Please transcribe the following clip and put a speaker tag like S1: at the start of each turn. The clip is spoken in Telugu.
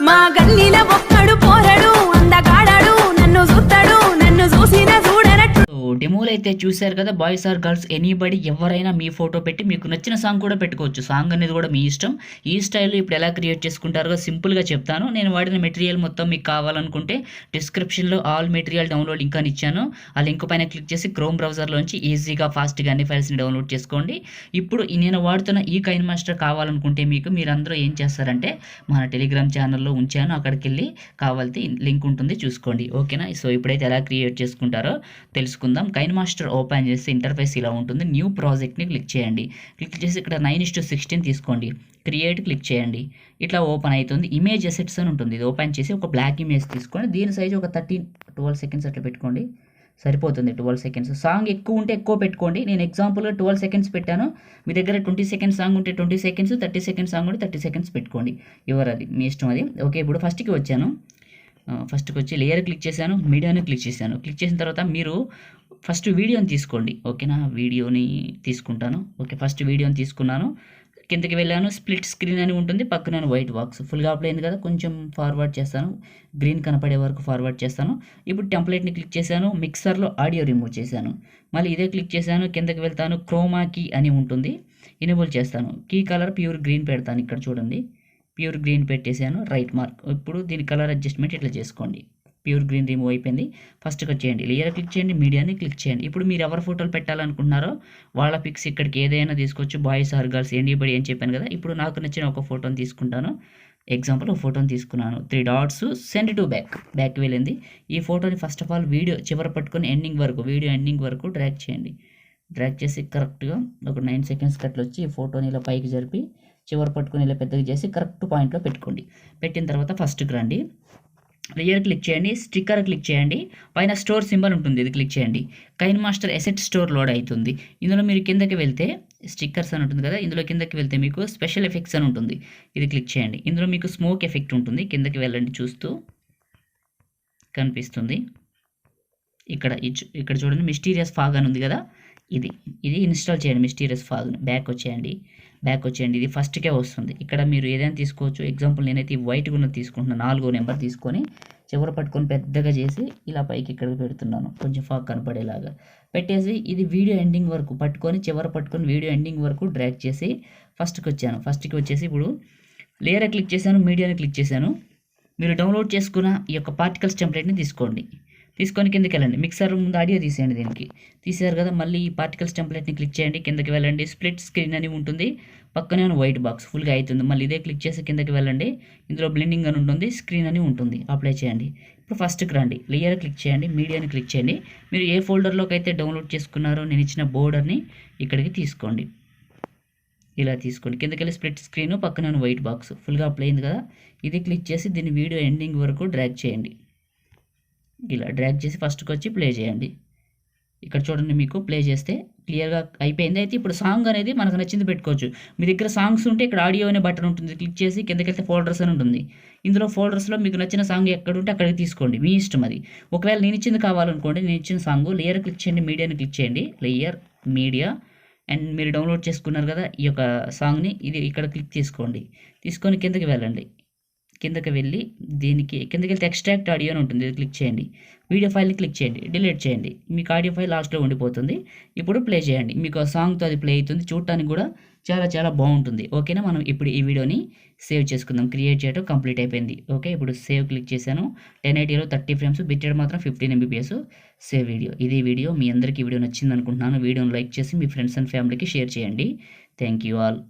S1: మా గల్లీల ఒక్కడు పోరడు అందగాడాడు నన్ను చూస్తాడు నన్ను చూసిన చూడనట్టు.
S2: డెమోలు అయితే చూశారు కదా, బాయ్స్ ఆర్ గర్ల్స్ ఎనీబడి ఎవరైనా మీ ఫోటో పెట్టి మీకు నచ్చిన సాంగ్ కూడా పెట్టుకోవచ్చు. సాంగ్ అనేది కూడా మీ ఇష్టం. ఈ స్టైల్లో ఇప్పుడు ఎలా క్రియేట్ చేసుకుంటారో సింపుల్గా చెప్తాను. నేను వాడిన మెటీరియల్ మొత్తం మీకు కావాలనుకుంటే డిస్క్రిప్షన్లో ఆల్ మెటీరియల్ డౌన్లోడ్ లింక్ అని ఇచ్చాను. ఆ లింక్ పైన క్లిక్ చేసి క్రోమ్ బ్రౌజర్లోంచి ఈజీగా ఫాస్ట్గా అన్ని ఫైల్స్ని డౌన్లోడ్ చేసుకోండి. ఇప్పుడు నేను వాడుతున్న ఈ కైన్ మాస్టర్ కావాలనుకుంటే మీరందరూ ఏం చేస్తారంటే మన టెలిగ్రామ్ ఛానల్లో ఉంచాను, అక్కడికి వెళ్ళి కావాల్సి లింక్ ఉంటుంది చూసుకోండి. ఓకేనా? సో ఇప్పుడైతే ఎలా క్రియేట్ చేసుకుంటారో తెలుసుకుందాం. కైన్ మాస్టర్ ఓపెన్ చేసి ఇంటర్ఫేస్ ఇలా ఉంటుంది. న్యూ ప్రాజెక్ట్ని క్లిక్ చేయండి. క్లిక్ చేసి ఇక్కడ 9:16 తీసుకోండి. క్రియేట్ క్లిక్ చేయండి. ఇట్లా ఓపెన్ అవుతుంది. ఇమేజ్ అసెట్స్ అని ఉంటుంది. ఇది ఓపెన్ చేసి ఒక బ్లాక్ ఇమేజ్ తీసుకోండి. దీని సైజ్ ఒక 12 సెకండ్స్ అట్లా పెట్టుకోండి, సరిపోతుంది. 12 సెకండ్స్. సాంగ్ ఎక్కువ ఉంటే ఎక్కువ పెట్టుకోండి. నేను ఎగ్జాంపుల్గా 12 సెకండ్స్ పెట్టాను. మీ దగ్గర 20 సెకండ్స్ సాంగ్ ఉంటే 20 సెకండ్స్, 30 సెకండ్స్ సాంగ్ ఉంటే 30 సెకండ్స్ పెట్టుకోండి. అది మీ ఇష్టం అది. ఓకే, ఇప్పుడు ఫస్ట్కి వచ్చాను. ఫస్ట్కి వచ్చి లేయర్ క్లిక్ చేశాను, మీడియాని క్లిక్ చేశాను. క్లిక్ చేసిన తర్వాత మీరు ఫస్ట్ వీడియోని తీసుకోండి. ఓకేనా? వీడియోని తీసుకుంటాను. ఓకే, ఫస్ట్ వీడియోని తీసుకున్నాను. కిందకి వెళ్ళాను. స్ప్లిట్ స్క్రీన్ అని ఉంటుంది, పక్కన వైట్ బాక్స్. ఫుల్గా అప్లై అయింది కదా, కొంచెం ఫార్వర్డ్ చేస్తాను. గ్రీన్ కనపడే వరకు ఫార్వర్డ్ చేస్తాను. ఇప్పుడు టెంప్లెట్ని క్లిక్ చేశాను. మిక్సర్లో ఆడియో రిమూవ్ చేశాను. మళ్ళీ ఇదే క్లిక్ చేశాను. కిందకి వెళ్తాను. క్రోమా కీ అని ఉంటుంది, ఎనేబుల్ చేస్తాను. కీ కలర్ ప్యూర్ గ్రీన్ పెడతాను. ఇక్కడ చూడండి, ప్యూర్ గ్రీన్ పెట్టేశాను. Right mark. ఇప్పుడు దీని కలర్ అడ్జస్ట్మెంట్ ఇట్లా చేసుకోండి. ప్యూర్ గ్రీన్ రిమూవ్ అయిపోయింది. ఫస్ట్కి వచ్చేయండి, లేయర్ క్లిక్ చేయండి, మీడియాని క్లిక్ చేయండి. ఇప్పుడు మీరు ఎవరు ఫోటోలు పెట్టాలనుకుంటున్నారో వాళ్ళ పిక్స్ ఇక్కడికి ఏదైనా తీసుకోవచ్చు. బాయ్స్ ఆర్ గర్ల్స్ ఎనీబడి అని చెప్పాను కదా. ఇప్పుడు నాకు నచ్చిన ఒక ఫోటోని తీసుకుంటాను. ఎగ్జాంపుల్ ఒక ఫోటోని తీసుకున్నాను. 3 డాట్స్ సెండ్ టు బ్యాక్ వెళ్ళింది. ఈ ఫోటోని ఫస్ట్ ఆఫ్ ఆల్ వీడియో చివరి పట్టుకొని వీడియో ఎండింగ్ వరకు డ్రాగ్ చేయండి. డ్రాగ్ చేసి కరెక్ట్గా ఒక 9 సెకండ్స్ అట్లా వచ్చి ఈ ఫోటోని ఇలా పైకి జరిపి చివరి పట్టుకొని ఇలా పెద్దగా చేసి కరెక్ట్ పాయింట్లో పెట్టుకోండి. పెట్టిన తర్వాత ఫస్ట్కి రండి, లేయర్ క్లిక్ చేయండి, స్టిక్కర్ క్లిక్ చేయండి. పైన స్టోర్ సింబల్ ఉంటుంది, ఇది క్లిక్ చేయండి. Kine Master asset store load అవుతుంది. ఇందులో మీరు కిందకి వెళ్తే స్టిక్కర్స్ అని ఉంటుంది కదా, ఇందులో కిందకి వెళ్తే మీకు స్పెషల్ ఎఫెక్ట్స్ అని ఉంటుంది, ఇది క్లిక్ చేయండి. ఇందులో మీకు స్మోక్ ఎఫెక్ట్ ఉంటుంది, కిందకి వెళ్ళండి, చూస్తూ కనిపిస్తుంది. ఇక్కడ చూడండి, మిస్టీరియస్ ఫాగ్ అని ఉంది కదా, ఇది ఇన్స్టాల్ చేయండి. మిస్టీరియస్ ఫాగ్ని బ్యాక్ వచ్చేయండి. ఇది ఫస్ట్కే వస్తుంది. ఇక్కడ మీరు ఏదైనా తీసుకోవచ్చు. ఎగ్జాంపుల్ నేనైతే వైట్గా ఉన్నది తీసుకుంటున్నాను. 4వ నెంబర్ తీసుకొని చివర పట్టుకొని పెద్దగా చేసి ఇలా పైకి ఇక్కడికి పెడుతున్నాను, కొంచెం ఫాగ్ కనపడేలాగా పెట్టేసి ఇది వీడియో ఎండింగ్ వరకు పట్టుకొని చివర పట్టుకొని వీడియో ఎండింగ్ వరకు డ్రాగ్ చేసి ఫస్ట్కి వచ్చేసి ఇప్పుడు లేయర్ క్లిక్ చేశాను, మీడియాని క్లిక్ చేశాను. మీరు డౌన్లోడ్ చేసుకున్న ఈ యొక్క పార్టికల్స్ టెంప్లెట్ని తీసుకొని కిందకి వెళ్ళండి. మిక్సర్ ముందు ఆడియో తీసేయండి. దీనికి తీసారు కదా, మళ్ళీ ఈ పార్టికల్స్ టెంప్లెట్ని క్లిక్ చేయండి. కిందకి వెళ్ళండి. స్ప్లిట్ స్క్రీన్ అని ఉంటుంది, పక్కనే వైట్ బాక్స్ ఫుల్గా అవుతుంది. మళ్ళీ ఇదే క్లిక్ చేసి కిందకి వెళ్ళండి. ఇందులో బ్లెండింగ్ అని ఉంటుంది, స్క్రీన్ అని ఉంటుంది, అప్లై చేయండి. ఇప్పుడు ఫస్ట్కి రండి, లేయర్ క్లిక్ చేయండి, మీడియాని క్లిక్ చేయండి. మీరు ఏ ఫోల్డర్లోకి అయితే డౌన్లోడ్ చేసుకున్నారో నేను ఇచ్చిన బోర్డర్ని ఇక్కడికి తీసుకోండి. ఇలా తీసుకోండి. కిందకి వెళ్ళి స్ప్లిట్ స్క్రీన్, పక్కన వైట్ బాక్స్ ఫుల్గా అప్లై అయింది కదా, ఇది క్లిక్ చేసి దీన్ని వీడియో ఎండింగ్ వరకు డ్రాగ్ చేయండి. ఇలా డ్రాగ్ చేసి ఫస్ట్కి వచ్చి ప్లే చేయండి. ఇక్కడ చూడండి, మీకు ప్లే చేస్తే క్లియర్గా అయిపోయింది. అయితే ఇప్పుడు సాంగ్ అనేది మనకు నచ్చింది పెట్టుకోవచ్చు. మీ దగ్గర సాంగ్స్ ఉంటే ఇక్కడ ఆడియో అనే బటన్ ఉంటుంది, క్లిక్ చేసి కిందకి వెళ్తే ఫోల్డర్స్ అని ఉంటుంది. ఇందులో ఫోల్డర్స్లో మీకు నచ్చిన సాంగ్ ఎక్కడ ఉంటే అక్కడికి తీసుకోండి, మీ ఇష్టం అది. ఒకవేళ నేను ఇచ్చింది కావాలనుకోండి, నేను ఇచ్చిన సాంగ్ లేయర్ క్లిక్ చేయండి, మీడియాని క్లిక్ చేయండి. లేయర్, మీడియా, అండ్ మీరు డౌన్లోడ్ చేసుకున్నారు కదా ఈ యొక్క సాంగ్ని, ఇది ఇక్కడ క్లిక్ తీసుకొని కిందకి వెళ్ళండి. కిందకి వెళ్ళి కిందకి వెళ్తే ఎక్స్ట్రాక్ట్ ఆడియో అని ఉంటుంది, ఇది క్లిక్ చేయండి. వీడియో ఫైల్ని క్లిక్ చేయండి, డిలీట్ చేయండి. మీకు ఆడియో ఫైల్ లాస్ట్లో ఉండిపోతుంది. ఇప్పుడు ప్లే చేయండి, మీకు ఆ సాంగ్తో అది ప్లే అవుతుంది. చూడటానికి కూడా చాలా చాలా బాగుంటుంది. ఓకేనా? మనం ఇప్పుడు ఈ వీడియోని సేవ్ చేసుకుందాం. క్రియేట్ చేయడం కంప్లీట్ అయిపోయింది. ఓకే, ఇప్పుడు సేవ్ క్లిక్ చేశాను. 1080లో 30 ఫ్రేమ్స్, బిట్రేట్ మాత్రం 15 MBPS. Save video. ఇది వీడియో మీ అందరికీ వీడియో నచ్చింది అనుకుంటున్నాను. వీడియోని లైక్ చేసి మీ ఫ్రెండ్స్ అండ్ ఫ్యామిలీకి షేర్ చేయండి. Thank you all.